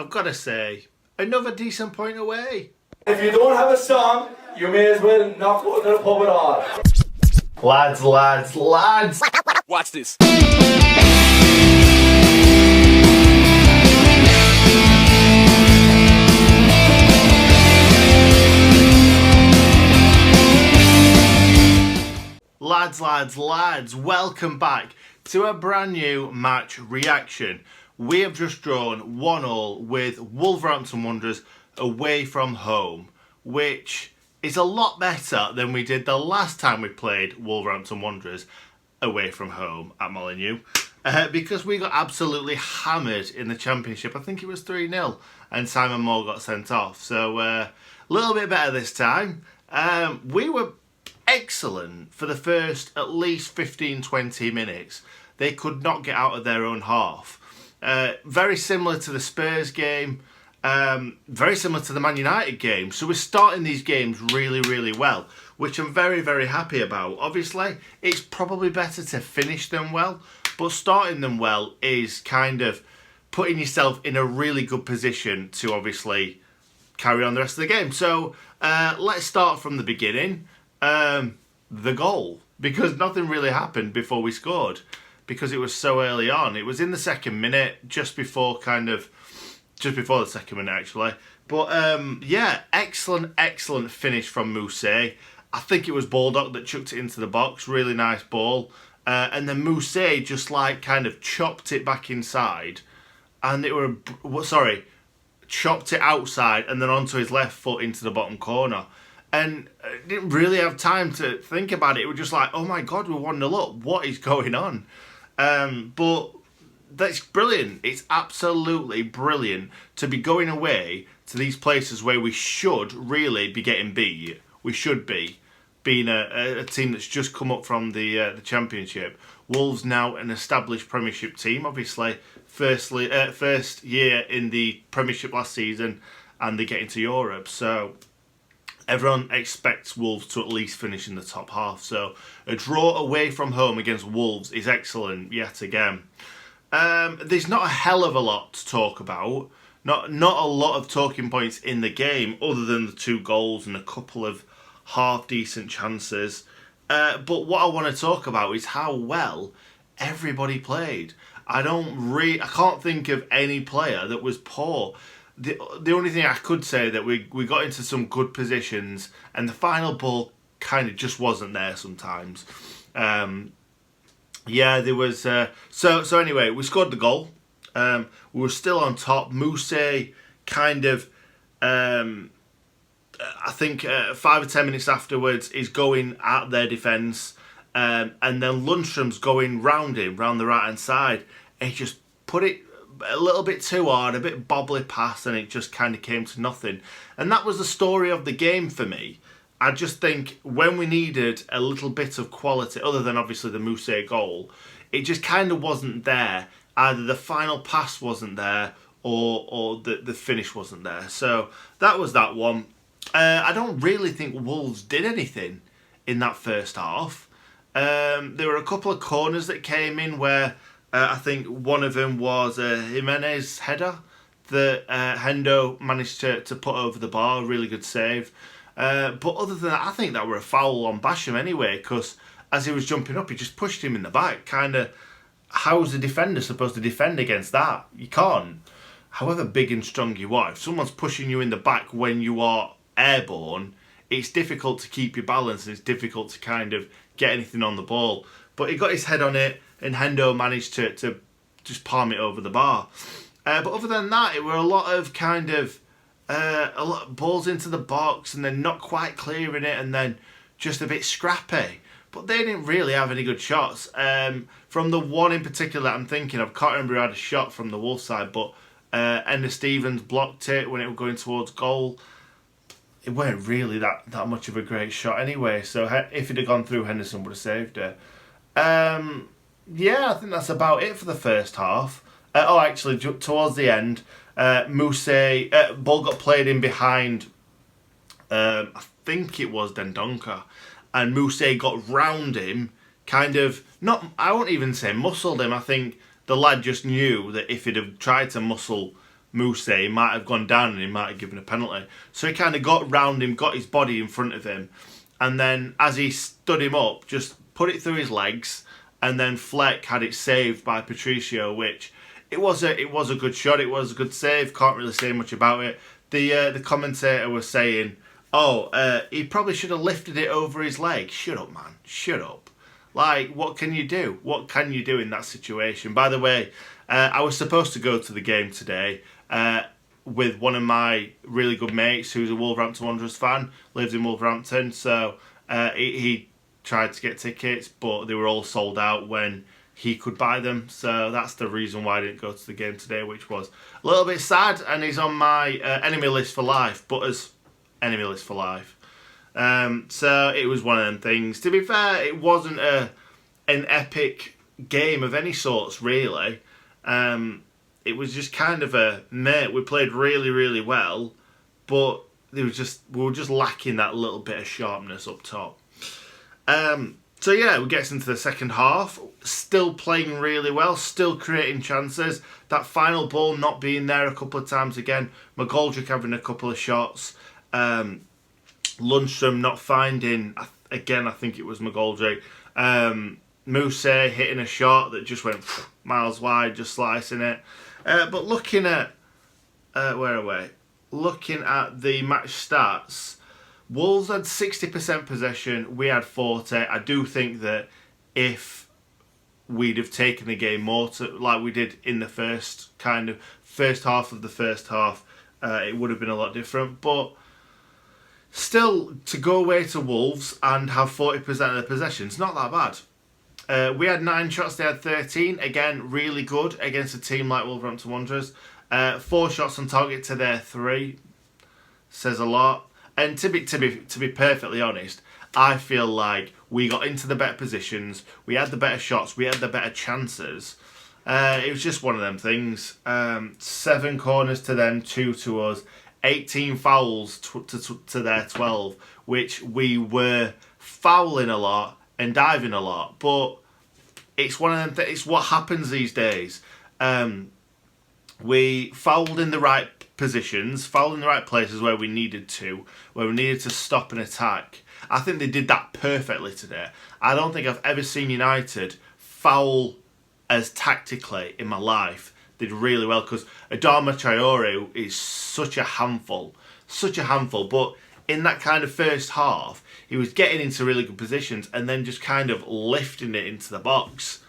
I've got to say, another decent point away. If you don't have a song, you may as well not go to the pub at all. Lads. Watch this. Lads, welcome back to a brand new match reaction. We have just drawn 1-1 with Wolverhampton Wanderers away from home, which is a lot better than we did the last time we played Wolverhampton Wanderers away from home at Molineux, because we got absolutely hammered in the Championship. I think it was 3-0 and Simon Moore got sent off, so a little bit better this time. We were excellent for the first at least 15-20 minutes. They could not get out of their own half. Very similar to the Spurs game, very similar to the Man United game. So we're starting these games really well, which I'm very happy about. Obviously, it's probably better to finish them well, but starting them well is kind of putting yourself in a really good position to obviously carry on the rest of the game. So let's start from the beginning. The goal, because nothing really happened before we scored, because it was so early on. It was in the second minute, just before the second minute actually. But yeah, excellent finish from Mousset. I think it was Baldock that chucked it into the box. Really nice ball, and then Mousset just like kind of chopped it back inside, and chopped it outside and then onto his left foot into the bottom corner. And didn't really have time to think about it. It was just like, oh my God, we're 1-0 up. What is going on? But that's brilliant. It's absolutely brilliant to be going away to these places where we should really be getting beat. We should be, being a team that's just come up from the Championship. Wolves now an established Premiership team, obviously. First year in the Premiership last season, and they get into Europe. So everyone expects Wolves to at least finish in the top half. So a draw away from home against Wolves is excellent yet again. There's not a hell of a lot to talk about. Not a lot of talking points in the game other than the 2 goals and a couple of half-decent chances. But what I want to talk about is how well everybody played. I can't think of any player that was poor. The only thing I could say that we got into some good positions, and the final ball kind of just wasn't there sometimes. Yeah, there was. So anyway, we scored the goal. We were still on top. Mousset kind of, I think 5 or 10 minutes afterwards is going at their defence, and then Lundstrom's going round him, round the right hand side, and he just put it a little bit too hard, a bit bobbly pass, and it just kind of came to nothing. And that was the story of the game for me. I just think when we needed a little bit of quality, other than obviously the Mousset goal, it just kind of wasn't there. Either the final pass wasn't there, or the finish wasn't there. So that was that one. I don't really think Wolves did anything in that first half. There were a couple of corners that came in where I think one of them was a Jimenez header that Hendo managed to put over the bar. Really good save. But other than that, I think that were a foul on Basham anyway, because as he was jumping up, he just pushed him in the back. Kind of, how's a defender supposed to defend against that? You can't. However big and strong you are, if someone's pushing you in the back when you are airborne, it's difficult to keep your balance and it's difficult to kind of get anything on the ball. But he got his head on it, and Hendo managed to just palm it over the bar. But other than that, it were a lot of kind of a lot of balls into the box and then not quite clearing it, and then just a bit scrappy. But they didn't really have any good shots. From the one in particular that I'm thinking of, can't remember who had a shot from the Wolves side, but Ender Stevens blocked it when it was going towards goal. It weren't really that much of a great shot anyway, so if it had gone through, Henderson would have saved it. Yeah, I think that's about it for the first half. Actually, towards the end, Mousset, ball got played in behind, I think it was Dendoncker, and Mousset got round him, kind of, I won't even say muscled him. I think the lad just knew that if he'd have tried to muscle Mousset, he might have gone down and he might have given a penalty. So he kind of got round him, got his body in front of him, and then as he stood him up, just put it through his legs, and then Fleck had it saved by Patricio, which it was a good shot, it was a good save. Can't really say much about it. The commentator was saying, he probably should have lifted it over his leg. Shut up, man. Shut up. Like, what can you do? What can you do in that situation? By the way, I was supposed to go to the game today with one of my really good mates who's a Wolverhampton Wanderers fan, lives in Wolverhampton. So he tried to get tickets, but they were all sold out when he could buy them. So that's the reason why I didn't go to the game today, which was a little bit sad. And he's on my enemy list for life, Butter's enemy list for life. So it was one of them things. To be fair, it wasn't an epic game of any sorts, really. It was just kind of we played really, really well, but we were just lacking that little bit of sharpness up top. So yeah, we get into the second half, still playing really well, still creating chances. That final ball not being there a couple of times again. McGoldrick having a couple of shots. Lundstrom not finding, again, I think it was McGoldrick. Mousset hitting a shot that just went miles wide, just slicing it. But looking at, where are we? Looking at the match stats, Wolves had 60% possession, we had 40%. I do think that if we'd have taken the game more like we did in the first half of the first half, it would have been a lot different. But still, to go away to Wolves and have 40% of the possessions, not that bad. We had 9 shots, they had 13. Again, really good against a team like Wolverhampton Wanderers. 4 shots on target to their 3 says a lot. And to be perfectly honest, I feel like we got into the better positions, we had the better shots, we had the better chances. It was just one of them things. 7 corners to them, 2 to us. 18 fouls to their 12, which we were fouling a lot and diving a lot. But it's one of them. It's what happens these days. We fouled in the right positions, fouled in the right places where we needed to stop an attack. I think they did that perfectly today. I don't think I've ever seen United foul as tactically in my life. Did really well, because Adama Traore is such a handful. But in that kind of first half, he was getting into really good positions and then just kind of lifting it into the box.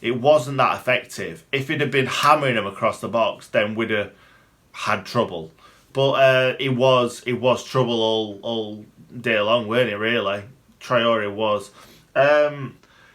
It wasn't that effective. If it had been hammering him across the box, then we'd have had trouble. But it was trouble all day long, weren't it, really? Traore was.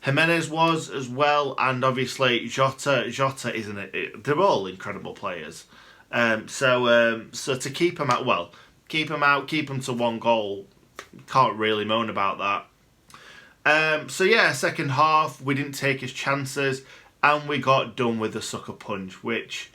Jimenez was as well, and obviously Jota isn't it? They're all incredible players. So to keep them out, keep them to 1 goal, can't really moan about that. So yeah, second half we didn't take his chances, and we got done with the sucker punch, which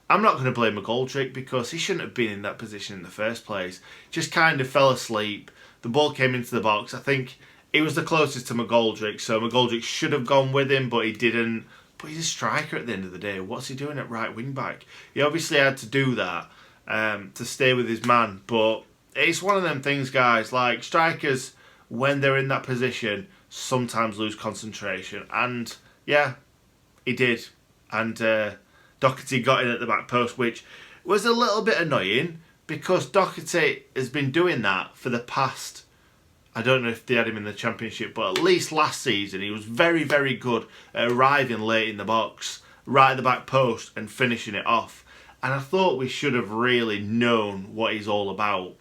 I'm not going to blame McGoldrick because he shouldn't have been in that position in the first place. Just kind of fell asleep. The ball came into the box. I think he was the closest to McGoldrick, so McGoldrick should have gone with him, but he didn't. But he's a striker at the end of the day. What's he doing at right wing back? He obviously had to do that to stay with his man. But it's one of them things, guys. Like, strikers, when they're in that position, sometimes lose concentration. And yeah, he did. And Doherty got in at the back post, which was a little bit annoying because Doherty has been doing that for the past, I don't know if they had him in the Championship, but at least last season he was very, very good at arriving late in the box, right at the back post and finishing it off. And I thought we should have really known what he's all about.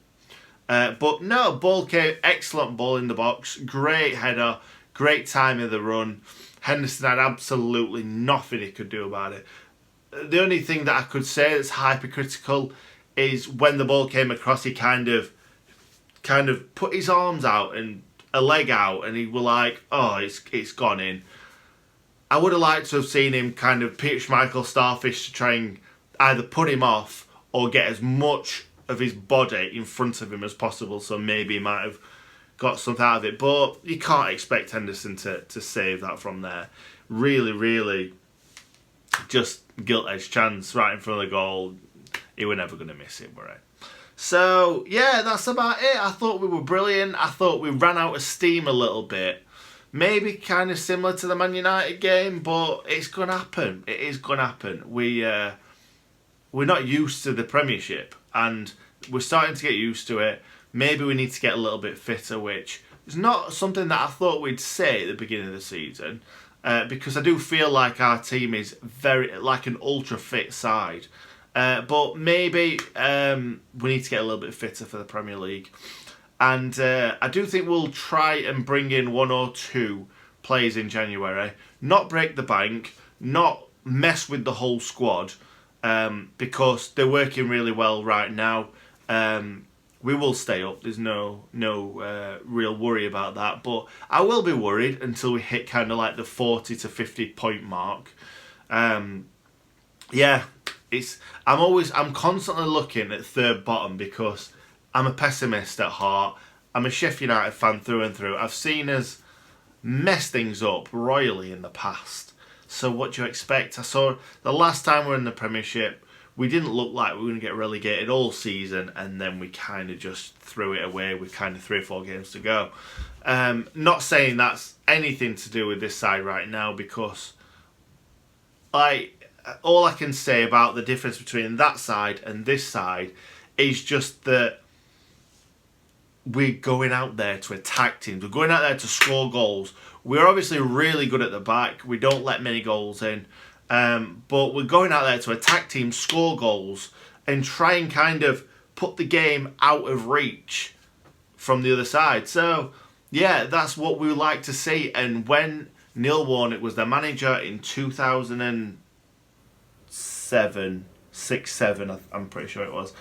But no, ball came, excellent ball in the box, great header, great time of the run. Henderson had absolutely nothing he could do about it. The only thing that I could say that's hypercritical is when the ball came across, he kind of put his arms out and a leg out, and he were like, oh, it's gone in. I would have liked to have seen him kind of Peter Schmeichel starfish to try and either put him off or get as much of his body in front of him as possible, so maybe he might have got something out of it. But you can't expect Henderson to save that from there. Really, really just gilt-edged chance right in front of the goal. he were never going to miss it, were he? So, yeah, that's about it. I thought we were brilliant. I thought we ran out of steam a little bit. Maybe kind of similar to the Man United game, but it's going to happen. It is going to happen. We're not used to the Premiership, and we're starting to get used to it. Maybe we need to get a little bit fitter, which is not something that I thought we'd say at the beginning of the season, because I do feel like our team is very like an ultra fit side. But maybe we need to get a little bit fitter for the Premier League. And I do think we'll try and bring in 1 or 2 players in January. Not break the bank, not mess with the whole squad, because they're working really well right now. We will stay up. There's no real worry about that. But I will be worried until we hit kind of like the 40 to 50 point mark. Yeah, I'm constantly looking at third bottom because I'm a pessimist at heart. I'm a Sheffield United fan through and through. I've seen us mess things up royally in the past. So what do you expect? I saw the last time we were in the Premiership, we didn't look like we were going to get relegated all season, and then we kind of just threw it away with kind of 3 or 4 games to go. Not saying that's anything to do with this side right now, because all I can say about the difference between that side and this side is just that we're going out there to attack teams. We're going out there to score goals. We're obviously really good at the back. We don't let many goals in. But we're going out there to attack teams, score goals, and try and kind of put the game out of reach from the other side. So, yeah, that's what we would like to see. And when Neil Warnock was the manager in 2007, 6-7, I'm pretty sure it was,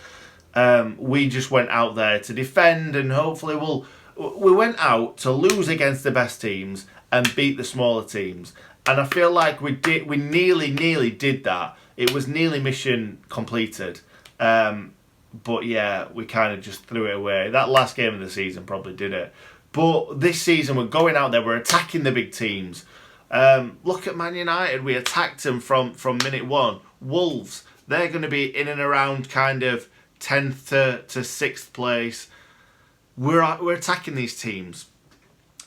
we just went out there to defend, and hopefully we went out to lose against the best teams and beat the smaller teams. And I feel like we nearly did that. It was nearly mission completed. But yeah, we kind of just threw it away. That last game of the season probably did it. But this season we're going out there, we're attacking the big teams. Look at Man United, we attacked them from minute 1. Wolves, they're going to be in and around kind of 10th to 6th place. We're attacking these teams.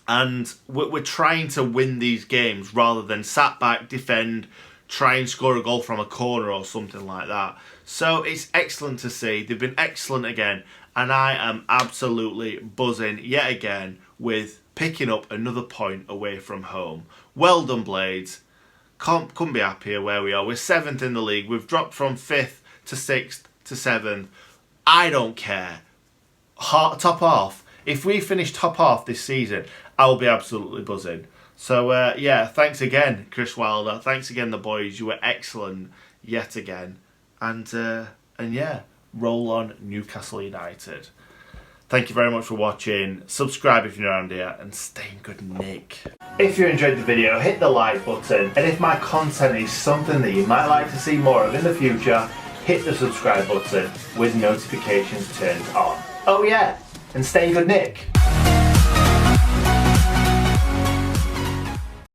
And we're trying to win these games rather than sat back, defend, try and score a goal from a corner or something like that. So it's excellent to see. They've been excellent again. And I am absolutely buzzing yet again with picking up another point away from home. Well done, Blades. Couldn't be happier where we are. We're 7th in the league. We've dropped from 5th to 6th to 7th. I don't care. Top half. If we finish top half this season, I'll be absolutely buzzing. So, yeah, thanks again, Chris Wilder. Thanks again, the boys. You were excellent yet again. And yeah, roll on Newcastle United. Thank you very much for watching. Subscribe if you're around here, and stay in good nick. If you enjoyed the video, hit the like button. And if my content is something that you might like to see more of in the future, hit the subscribe button with notifications turned on. Oh yeah, and stay in good nick.